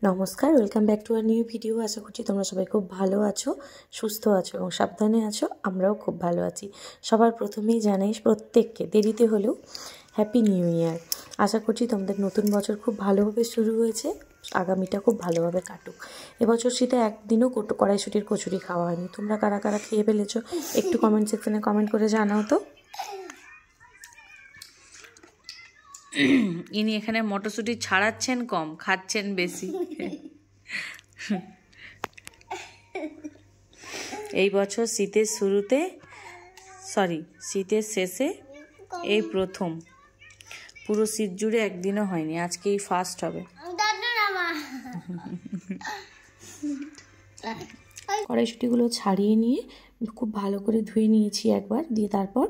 নমস্কার, welcome back to our new video. আশা করছি তোমরা সবাই খুব ভালো আছো, সুস্থ আছো এবং সাবধানে আছো। আমরাও খুব ভালো আছি। সবার প্রথমেই জানাই প্রত্যেককে দেরিতে হলেও হ্যাপি নিউ ইয়ার। আশা করছি তোমাদের নতুন বছর খুব ভালোভাবে শুরু হয়েছে, আগামীটা খুব ভালোভাবে কাটুক। এবছর শীতে একদিনও কড়াইশুঁটির কচুরি খাওয়া হয়নি। তোমরা কারা কারা খেয়ে ফেলেছো একটু কমেন্ট সেকশনে কমেন্ট করে জানাও তো। ইনি এখানে মটরশুঁটি ছাড়াচ্ছেন কম, খাচ্ছেন বেশি। এই বছর শীতের শুরুতে শীতের শেষে এই প্রথম, পুরো শীত জুড়ে একদিনও হয়নি, আজকেই ফার্স্ট হবে। কড়াইশুঁটিগুলো ছাড়িয়ে নিয়ে খুব ভালো করে ধুয়ে নিয়েছি একবার, দিয়ে তারপর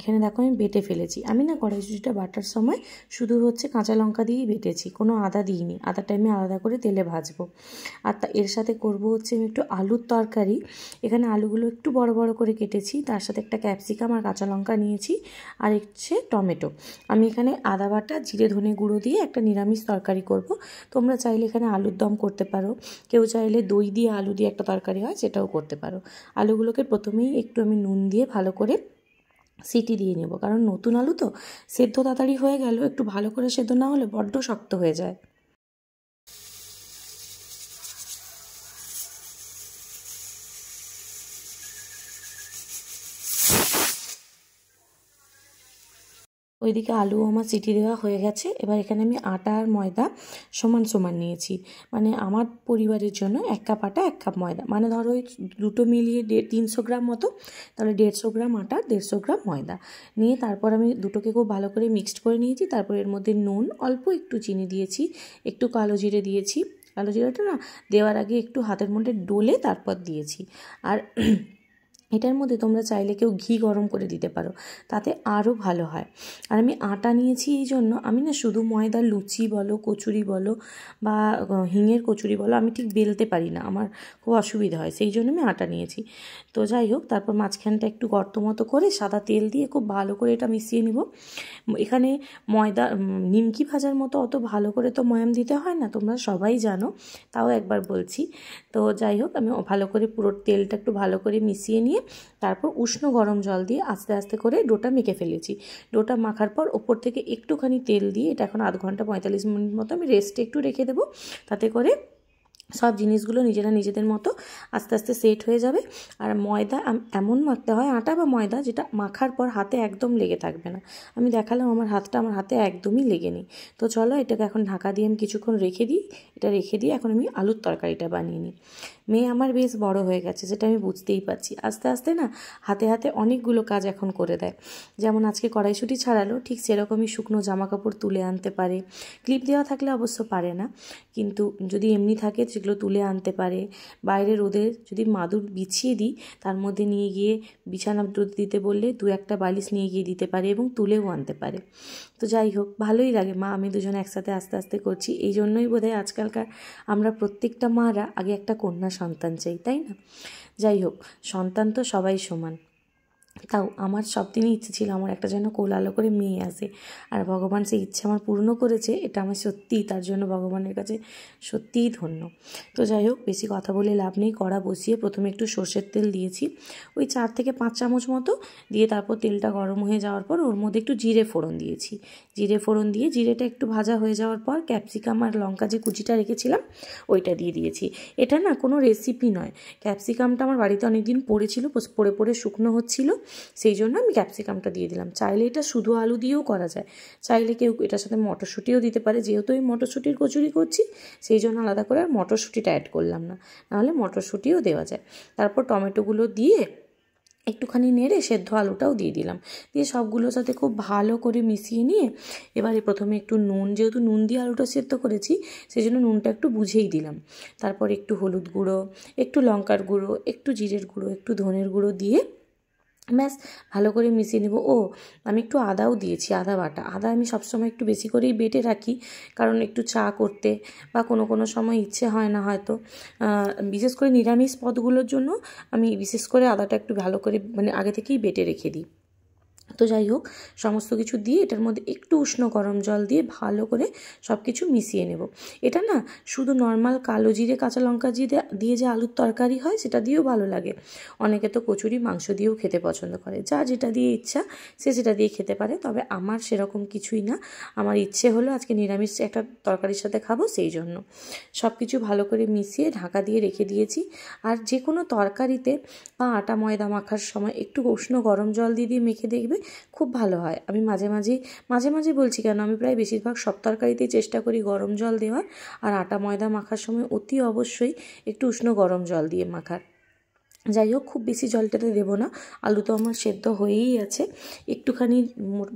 এখানে দেখো আমি বেটে ফেলেছি। আমি না কড়াইশুঁটিটা বাটার সময় শুধু কাঁচা লঙ্কা দিয়েই বেটেছি, কোনো আদা দিইনি। আদাটা আমি আলাদা করে তেলে ভাজবো। আর এর সাথে করব আমি একটু আলুর তরকারি। এখানে আলুগুলো একটু বড় বড় করে কেটেছি, তার সাথে একটা ক্যাপসিকাম আর কাঁচা লঙ্কা নিয়েছি, আর টমেটো। আমি এখানে আদা বাটা, জিরে ধনে গুঁড়ো দিয়ে একটা নিরামিষ তরকারি করব। তোমরা চাইলে এখানে আলুর দম করতে পারো, কেউ চাইলে দই দিয়ে আলু দিয়ে একটা তরকারি হয় সেটাও করতে পারো। আলুগুলোকে প্রথমেই একটু আমি নুন দিয়ে ভালো করে সিটি দিয়ে নেব, কারণ নতুন আলু তো সেদ্ধ তাড়াতাড়ি হয়ে গেল, একটু ভালো করে সেদ্ধ না হলে বড্ড শক্ত হয়ে যায়। ওইদিকে আলু আমার সিটি দেওয়া হয়ে গেছে। এবার এখানে আমি আটা আর ময়দা সমান সমান নিয়েছি, মানে আমার পরিবারের জন্য 1 কাপ আটা 1 কাপ ময়দা, মানে ধরো ওই দুটো মিলিয়ে 300 গ্রাম মতো, তাহলে 150 গ্রাম আটা 150 গ্রাম ময়দা নিয়ে তারপর আমি দুটোকে খুব ভালো করে মিক্সড করে নিয়েছি। তারপর এর মধ্যে নুন, অল্প একটু চিনি দিয়েছি, একটু কালো জিরে দিয়েছি। কালো জিরেটা না দেওয়ার আগে একটু হাতের মধ্যে ডলে তারপর দিয়েছি। আর এটার মধ্যে তোমরা চাইলে কেউ ঘি গরম করে দিতে পারো, তাতে আরও ভালো হয়। আর আমি আটা নিয়েছি এই জন্য, আমি না শুধু ময়দার লুচি বলো, কচুরি বলো বা হিঙের কচুরি বলো, আমি ঠিক বেলতে পারি না, আমার খুব অসুবিধা হয়, সেই জন্য আমি আটা নিয়েছি। তো যাই হোক, তারপর মাঝখানটা একটু গর্ত মতো করে সাদা তেল দিয়ে খুব ভালো করে এটা মিশিয়ে নিব। এখানে ময়দা নিমকি ভাজার মতো অত ভালো করে তো ময়াম দিতে হয় না, তোমরা সবাই জানো, তাও একবার বলছি। তো যাই হোক, আমি ভালো করে পুরো তেলটা একটু ভালো করে মিশিয়ে নিয়ে তারপর উষ্ণ গরম জল দিয়ে আস্তে আস্তে করে ডোটা মেখে ফেলেছি। ডোটা মাখার পর ওপর থেকে একটুখানি তেল দিয়ে এটা এখন 0.5 ঘন্টা 45 মিনিট মতো আমি রেস্টে একটু রেখে দেবো, তাতে করে সব জিনিসগুলো নিজেদের মতো আস্তে আস্তে সেট হয়ে যাবে। আর ময়দা এমন মাখতে হয়, আটা বা ময়দা, যেটা মাখার পর হাতে একদম লেগে থাকবে না। আমি দেখালাম আমার হাতে একদমই লেগে নেই। তো চলো এটাকে এখন ঢাকা দিয়ে আমি কিছুক্ষণ রেখে দিই। এটা রেখে দিয়ে এখন আমি আলুর তরকারিটা বানিয়ে নিই। মেয়ে আমার বেশ বড় হয়ে গেছে, যেটা আমি বুঝতেই পারছি। আস্তে আস্তে না হাতে হাতে অনেকগুলো কাজ এখন করে দেয়। যেমন আজকে কড়াইশুঁটি ছাড়ালো, ঠিক সেরকমই শুকনো জামা কাপড় তুলে আনতে পারে। ক্লিপ দেওয়া থাকলে অবশ্য পারে না, কিন্তু যদি এমনি থাকে সেগুলো তুলে আনতে পারে। বাইরে রোদে যদি মাদুর বিছিয়ে দিই, তার মধ্যে নিয়ে গিয়ে বিছানা রোদ দিতে বললে 2-1টা বালিশ নিয়ে গিয়ে দিতে পারে এবং তুলেও আনতে পারে। তো যাই হোক, ভালোই লাগে, মা আমি দুজনে একসাথে আস্তে আস্তে করছি। এই জন্যই বোধহয় আজকালকার আমরা প্রত্যেকটা মারা আগে একটা কন্যা সন্তান চাই, তাই না? যাই হোক, সন্তান তো সবাই সমান, তাও আমার সব দিনই ইচ্ছে ছিল আমার একটা যেন কোলালো করে মেয়ে আসে, আর ভগবান সেই ইচ্ছে আমার পূর্ণ করেছে। এটা আমার সত্যিই, তার জন্য ভগবানের কাছে সত্যিই ধন্য। তো যাই হোক, বেশি কথা বলে লাভ নেই। কড়া বসিয়ে প্রথমে একটু সর্ষের তেল দিয়েছি, ওই 4 থেকে 5 চামচ মতো দিয়ে, তারপর তেলটা গরম হয়ে যাওয়ার পর ওর মধ্যে একটু জিরে ফোড়ন দিয়েছি। জিরে ফোড়ন দিয়ে জিরেটা একটু ভাজা হয়ে যাওয়ার পর ক্যাপসিকাম আর লঙ্কা যে কুচিটা রেখেছিলাম ওইটা দিয়ে দিয়েছি। এটা না কোনো রেসিপি নয়, ক্যাপসিকামটা আমার বাড়িতে অনেকদিন পড়েছিল, পড়ে শুকনো হচ্ছিল, সেই জন্য আমি ক্যাপসিকামটা দিয়ে দিলাম। চাইলে এটা শুধু আলু দিয়েও করা যায়, চাইলে কেউ এটার সাথে মটরশুঁটিও দিতে পারে। যেহেতু আমি মটরশুঁটির কচুরি করছি, সেই জন্য আলাদা করে আর মটরশুঁটিটা অ্যাড করলাম না, নাহলে মটরশুঁটিও দেওয়া যায়। তারপর টমেটোগুলো দিয়ে একটুখানি নেড়ে সেদ্ধ আলুটাও দিয়ে দিলাম, দিয়ে সবগুলোর সাথে খুব ভালো করে মিশিয়ে নিয়ে এবারে প্রথমে একটু নুন, যেহেতু নুন দিয়ে আলুটা সেদ্ধ করেছি সেই জন্য নুনটা একটু বুঝেই দিলাম। তারপর একটু হলুদ গুঁড়ো, একটু লঙ্কার গুঁড়ো, একটু জিরের গুঁড়ো, একটু ধনের গুঁড়ো দিয়ে ব্যাস ভালো করে মিশিয়ে নেব। আমি একটু আদাও দিয়েছি, আদা বাটা। আদা আমি সবসময় একটু বেশি করেই বেটে রাখি, কারণ একটু চা করতে বা কোনো সময় ইচ্ছে হয় না হয়তো, বিশেষ করে নিরামিষ পদগুলোর জন্য আমি বিশেষ করে আদাটা একটু ভালো করে মানে আগে থেকেই বেটে রেখে দিই। তো যাই হোক, সমস্ত কিছু দিয়ে এটার মধ্যে একটু উষ্ণ গরম জল দিয়ে ভালো করে সব কিছু মিশিয়ে নেব। এটা না শুধু নর্মাল কালো জিরে কাঁচা লঙ্কা দিয়ে যে আলুর তরকারি হয় সেটা দিয়েও ভালো লাগে। অনেকে তো কচুরি মাংস দিয়েও খেতে পছন্দ করে, যা যেটা দিয়ে ইচ্ছা সে সেটা দিয়ে খেতে পারে। তবে আমার সেরকম কিছুই না, আমার ইচ্ছে হলো আজকে নিরামিষ একটা তরকারির সাথে খাবো, সেই জন্য সব কিছু ভালো করে মিশিয়ে ঢাকা দিয়ে রেখে দিয়েছি। আর যে কোনো তরকারিতে বা আটা ময়দা মাখার সময় একটু উষ্ণ গরম জল দিয়ে মেখে দেখবে, খুব ভালো হয়। আমি মাঝে মাঝে বলছি কেন, আমি প্রায় বেশিরভাগ সব তরকারিতেই চেষ্টা করি গরম জল দেওয়ার, আর আটা ময়দা মাখার সময় অতি অবশ্যই একটু উষ্ণ গরম জল দিয়ে মাখার। যাই হোক, খুব বেশি জলটাতে দেবো না, আলু তো আমার সেদ্ধ হয়েই আছে। একটুখানি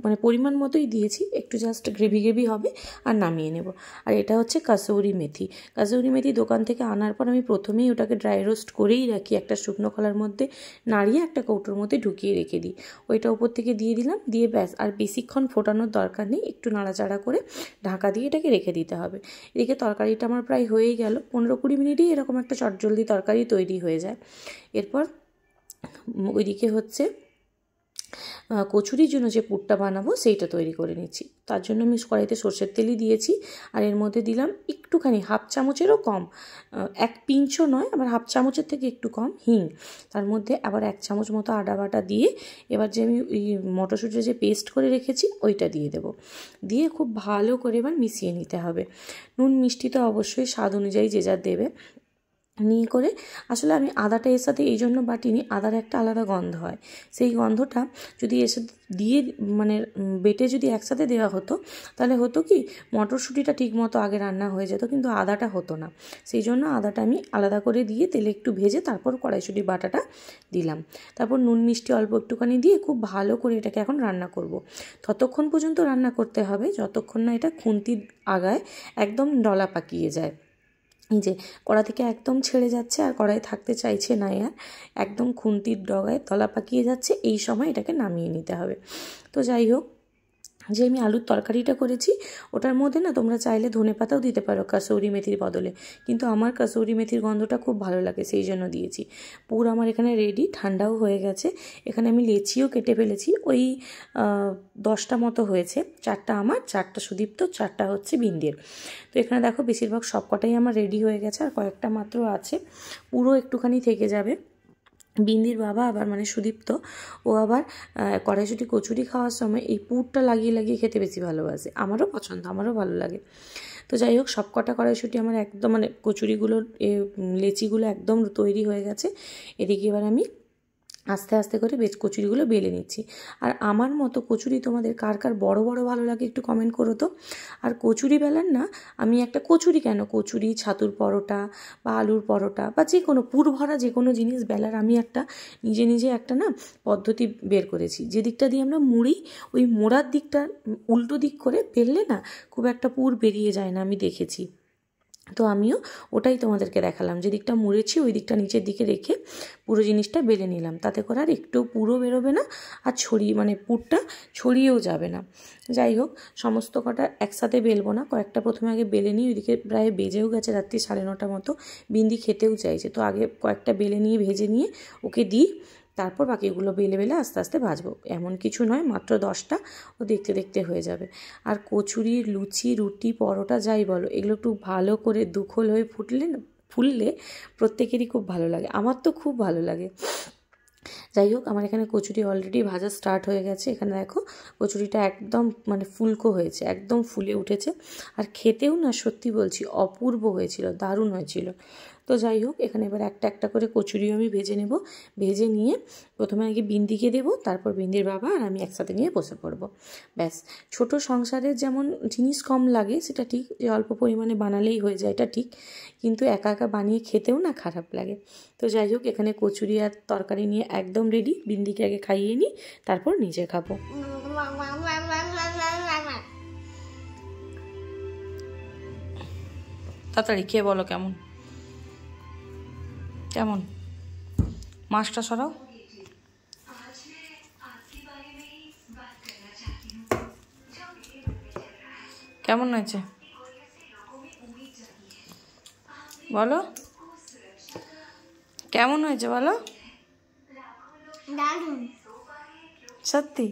মানে পরিমাণ মতোই দিয়েছি, একটু জাস্ট গ্রেভি হবে আর নামিয়ে নেব। আর এটা হচ্ছে কাসৌরি মেথি। কাসৌরি মেথি দোকান থেকে আনার পর আমি প্রথমেই ওটাকে ড্রাই রোস্ট করেই রাখি, একটা শুকনো খোলার মধ্যে নাড়িয়ে একটা কৌটোর মধ্যে ঢুকিয়ে রেখে দিই। ওইটা ওপর থেকে দিয়ে দিলাম, দিয়ে ব্যাস আর বেশিক্ষণ ফোটানোর দরকার নেই, একটু নাড়াচাড়া করে ঢাকা দিয়ে এটাকে রেখে দিতে হবে। এদিকে তরকারিটা আমার প্রায় হয়েই গেল, 15-20 মিনিটেই এরকম একটা চটজলদি তরকারি তৈরি হয়ে যায়। এরপর ওইদিকে হচ্ছে কচুরির জন্য যে পুরটা বানাবো সেইটা তৈরি করে নিচ্ছি। তার জন্য আমি কড়াইতে সর্ষের তেলই দিয়েছি, আর এর মধ্যে দিলাম একটুখানি হাফ চামচেরও কম, 1 পিঞ্চও নয়, আবার হাফ চামচের থেকে একটু কম হিং। তার মধ্যে আবার 1 চামচ মতো আদা বাটা দিয়ে এবার যে আমি ওই মটরশুঁটির যে পেস্ট করে রেখেছি ওইটা দিয়ে দেবো। দিয়ে খুব ভালো করে এবার মিশিয়ে নিতে হবে। নুন মিষ্টি তো অবশ্যই স্বাদ অনুযায়ী যে যার দেবে। নিয়ে করে আসলে আমি আদাটা এর সাথে এই জন্য বাটিনি, আদার একটা আলাদা গন্ধ হয়, সেই গন্ধটা যদি এর সাথে দিয়ে মানে বেটে যদি একসাথে দেওয়া হতো তাহলে হতো কি মটরশুঁটিটা ঠিক মতো আগে রান্না হয়ে যেত, কিন্তু আদাটা হতো না। সেই জন্য আদাটা আমি আলাদা করে দিয়ে তেলে একটু ভেজে তারপর কড়াইশুঁটি বাটাটা দিলাম। তারপর নুন মিষ্টি অল্প একটুখানি দিয়ে খুব ভালো করে এটাকে এখন রান্না করব। ততক্ষণ পর্যন্ত রান্না করতে হবে যতক্ষণ না এটা খুন্তির আগায় একদম ডলা পাকিয়ে যায়। এই যে কড়া থেকে একদম ছেড়ে যাচ্ছে আর কড়াই থাকতে চাইছে না, আর একদম খুন্তির ডগায় তলা পাকিয়ে যাচ্ছে, এই সময় এটাকে নামিয়ে নিতে হবে। তো যাই হোক, যে আমি আলুর তরকারিটা করেছি ওটার মধ্যে না তোমরা চাইলে ধনেপাতাও দিতে পারো কাসৌরি মেথির বদলে, কিন্তু আমার কাসৌরি মেথির গন্ধটা খুব ভালো লাগে সেই জন্য দিয়েছি। পুর আমার এখানে রেডি, ঠান্ডাও হয়ে গেছে। এখানে আমি লেচিও কেটে ফেলেছি, ওই 10টা মতো হয়েছে, 4টা আমার, 4টা সুদীপ্ত, 4টা হচ্ছে বিন্দির। তো এখানে দেখো বেশিরভাগ সবকটাই আমার রেডি হয়ে গেছে, আর কয়েকটা মাত্র আছে, পুরো একটুখানি থেকে যাবে। বিন্দির বাবা আবার মানে সুদীপ্ত, ও আবার কড়াইশুঁটি কচুরি খাওয়ার সময় এই পুরটা লাগিয়ে খেতে বেশি ভালোবাসে। আমারও পছন্দ, আমারও ভালো লাগে। তো যাই হোক, সব কটা কড়াইশুঁটি আমার একদম মানে কচুরিগুলোর লেচিগুলো একদম তৈরি হয়ে গেছে। এদিকে এবার আমি আস্তে আস্তে করে কচুরিগুলো বেলে নিচ্ছি। আর আমার মতো কচুরি তোমাদের কার কার বড় বড় ভালো লাগে একটু কমেন্ট করো তো। আর কচুরি বেলার না আমি একটা কচুরি কেন, কচুরি, ছাতুর পরোটা বা আলুর পরোটা বা যে কোনো পুর ভরা যে কোনো জিনিস বেলার আমি একটা নিজে একটা না পদ্ধতি বের করেছি। যে দিকটা দিয়ে আমরা মুড়ি, ওই মোড়ার দিকটা উল্টো দিক করে বেললে না খুব একটা পুর বেরিয়ে যায় না, আমি দেখেছি। তো আমিও ওটাই তোমাদেরকে দেখালাম, যে দিকটা মুড়েছি ওই দিকটা নিচের দিকে রেখে পুরো জিনিসটা বেলে নিলাম, তাতে করে আর একটু পুরো বেরোবে না আর মানে পুরটা ছড়িয়েও যাবে না। যাই হোক, সমস্ত কটা একসাথে বেলবো না, কয়েকটা প্রথমে আগে বেলে নিই। ওইদিকে প্রায় বেজেও গেছে রাত্রি 9:30 মতো, বিন্দি খেতেও চাইছে, তো আগে কয়েকটা বেলে নিয়ে ভেজে নিয়ে ওকে দিই, তারপর বাকিগুলো বেলে আস্তে আস্তে ভাজবো। এমন কিছু নয়, মাত্র 10টা, ও দেখতে হয়ে যাবে। আর কচুরি, লুচি, রুটি, পরোটা যাই বলো, এগুলো একটু ভালো করে দুখোল হয়ে ফুললে প্রত্যেকেরই খুব ভালো লাগে, আমার তো খুব ভালো লাগে। যাই হোক, আমার এখানে কচুরি অলরেডি ভাজা স্টার্ট হয়ে গেছে। এখানে দেখো কচুরিটা একদম মানে ফুলকো হয়েছে, একদম ফুলে উঠেছে, আর খেতেও না সত্যি বলছি অপূর্ব হয়েছিল, দারুণ হয়েছিল। তো যাই হোক, এখানে এবার একটা করে কচুরিও আমি ভেজে নেব। ভেজে নিয়ে প্রথমে আগে বিন্দিকে দেবো, তারপর বিন্দির বাবা আর আমি একসাথে নিয়ে বসে পড়বো। ব্যাস, ছোট সংসারের যেমন জিনিস কম লাগে সেটা ঠিক, যে অল্প পরিমাণে বানালেই হয়ে যায় এটা ঠিক, কিন্তু একা বানিয়ে খেতেও না খারাপ লাগে। তো যাই হোক, এখানে কচুরি আর তরকারি নিয়ে একদম রেডি। বিন্দিকে আগে খাইয়ে নিই, তারপর নিজে খাবো। তাড়াতাড়ি খেয়ে বলো কেমন মাছটা সরাও। কেমন হয়েছে বলো, কেমন হয়েছে বলো, সত্যি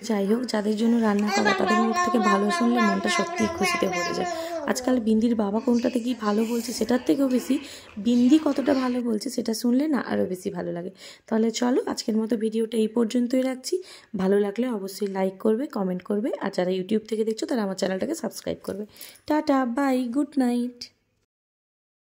যাই হোক, যাদের জন্য রান্না করা তাদের মুখ থেকে ভালো শুনলে মনটা সত্যিই খুশিতে ভরে যায়। আজকাল বিন্দির বাবা কোনটাতে কি ভালো বলছে সেটার থেকেও বেশি বিন্দি কতটা ভালো বলছে সেটা শুনলে না আরও বেশি ভালো লাগে। তাহলে চলো আজকের মতো ভিডিওটা এই পর্যন্তই রাখছি। ভালো লাগলে অবশ্যই লাইক করবে, কমেন্ট করবে, আর যারা ইউটিউব থেকে দেখছো তারা আমার চ্যানেলটাকে সাবস্ক্রাইব করবে। Tata, bye, good night.